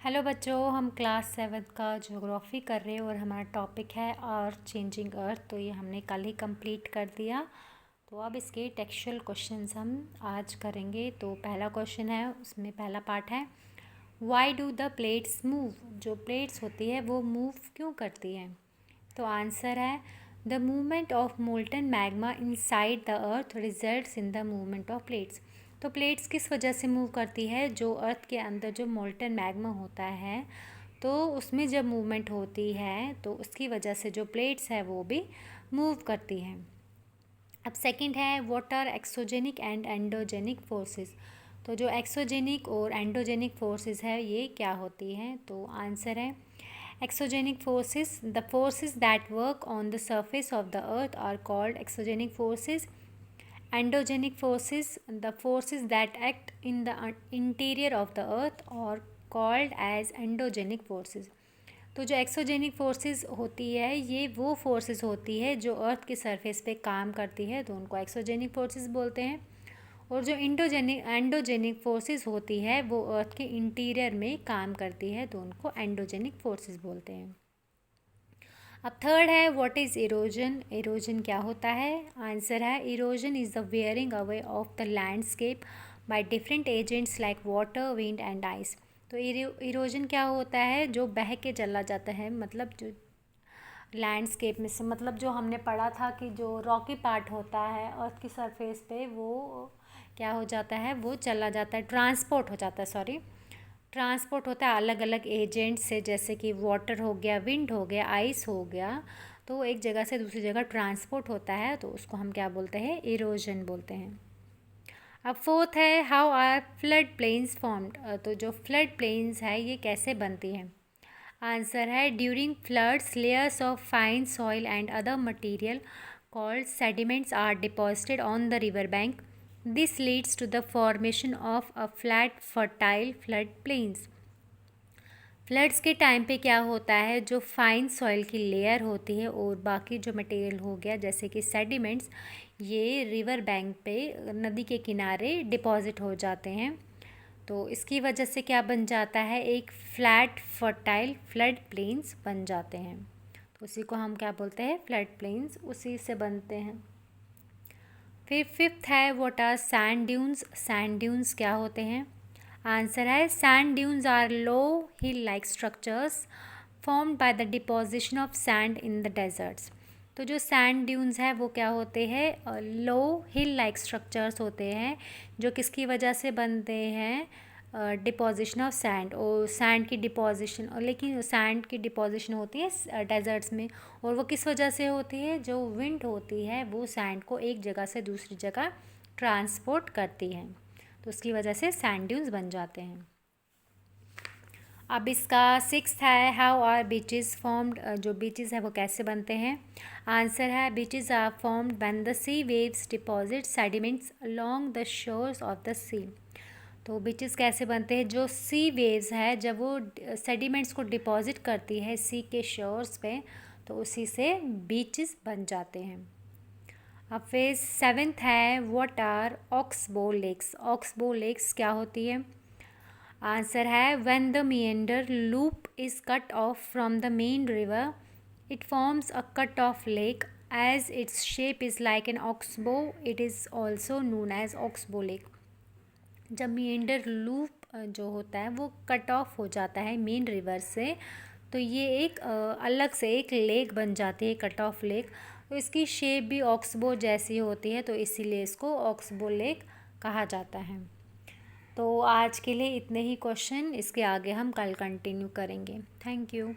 Hello बच्चों, हम class 7 का ज्योग्राफी कर रहे हैं और हमारा टॉपिक है अर्थ चेंजिंग अर्थ। तो ये हमने कल ही कंप्लीट कर दिया। तो अब इसके टेक्सचुअल क्वेश्चंस हम आज करेंगे। तो पहला क्वेश्चन है, उसमें पहला पार्ट है why do the plates move. जो प्लेट्स होती है वो मूव क्यों करती है। तो आंसर है the movement of molten magma inside the earth results in the movement of plates. तो प्लेट्स किस वजह से मूव करती है, जो अर्थ के अंदर जो मोल्टन मैग्मा होता है तो उसमें जब मूवमेंट होती है तो उसकी वजह से जो प्लेट्स है वो भी मूव करती हैं। अब सेकंड है what are exogenic and endogenic forces. तो जो एक्सोजेनिक और एंडोजेनिक फोर्सेस है ये क्या होती हैं। तो आंसर है exogenic forces, the forces that work on the surface of the earth are called exogenic forces. Endogenic forces, the forces that act in the interior of the earth are called as endogenic forces. तो जो exogenic forces होती है ये वो forces होती है जो अर्थ के सरफेस पे काम करती है, तो उनको एक्सोजेनिक फोर्सेस बोलते हैं। और जो एंडोजेनिक फोर्सेस होती है वो अर्थ के इंटीरियर में काम करती है, तो उनको एंडोजेनिक फोर्सेस बोलते हैं। अब थर्ड है व्हाट इज़ इरोजन। इरोजन क्या होता है। आंसर है erosion is the wearing away of the landscape by different agents like water, wind and ice. तो इरोजन क्या होता है, जो बह के चला जाता है, मतलब जो लैंडस्केप में से, मतलब जो हमने पढ़ा था कि जो रॉकी पार्ट होता है अर्थ की सरफेस पे वो क्या हो जाता है, वो चला जाता है, ट्रांसपोर्ट हो जाता है, सॉरी ट्रांसपोर्ट होता है अलग अलग एजेंट से, जैसे कि वाटर हो गया, विंड हो गया, आइस हो गया। तो एक जगह से दूसरी जगह ट्रांसपोर्ट होता है, तो उसको हम क्या बोलते हैं, इरोजन बोलते हैं। अब फोर्थ है how are flood plains formed. तो जो फ्लड प्लेन्स है ये कैसे बनती हैं। आंसर है during floods layers of fine soil and other material called sediments are deposited on the river bank. This leads to the formation of a flat fertile flood plains. Floods के time पे क्या होता है, जो fine soil की layer होती है और बाकी जो मटेरियल हो गया जैसे कि सेडिमेंट्स, ये रिवर बैंक पे नदी के किनारे डिपॉजिट हो जाते हैं। तो इसकी वजह से क्या बन जाता है, एक फ्लैट फर्टाइल फ्लड प्लेन्स बन जाते हैं। तो उसी को हम क्या बोलते हैं, फ्लड प्लेन्स, उसी से बनते हैं। फिर फिफ्थ है what are sand dunes. Sand dunes क्या होते हैं। आंसर है sand dunes are low hill like structures formed by the deposition of sand in the deserts. तो जो सैंड ड्यून्स है वो क्या होते हैं, लो हिल लाइक स्ट्रक्चर्स होते हैं, जो किसकी वजह से बनते हैं, डिपोजिशन ऑफ सैंड, और सैंड की डिपोजिशन, और लेकिन सैंड की डिपोजिशन होती है डेजर्ट्स में, और वो किस वजह से होती है, जो विंड होती है वो सैंड को एक जगह से दूसरी जगह ट्रांसपोर्ट करती है, तो उसकी वजह से सैंड ड्यून्स बन जाते हैं। अब इसका सिक्स्थ है हाउ आर बीचेस फॉर्म्ड। जो बीचेस है वो कैसे बनते हैं। आंसर है beaches are formed when the sea waves deposit sediments along the shores of the sea. तो बीचेस कैसे बनते हैं, जो सी वेव्स है जब वो सेडिमेंट्स को डिपॉजिट करती है सी के शोर्स पे, तो उसी से बीचेस बन जाते हैं। अब फिर सेवेंथ है what are oxbow lakes. Oxbow lakes क्या होती है। आंसर है when the meander loop is cut off from the main river it forms a cut off lake as its shape is like an oxbow it is also known as oxbow lake। जब meander loop जो होता है वो cut off हो जाता है main river से, तो ये एक अलग से एक लेक बन जाती है, कट ऑफ लेक। तो इसकी शेप भी ऑक्सबो जैसी होती है, तो इसीलिए इसको ऑक्सबो लेक कहा जाता है। तो आज के लिए इतने ही क्वेश्चन, इसके आगे हम कल कंटिन्यू करेंगे। Thank you.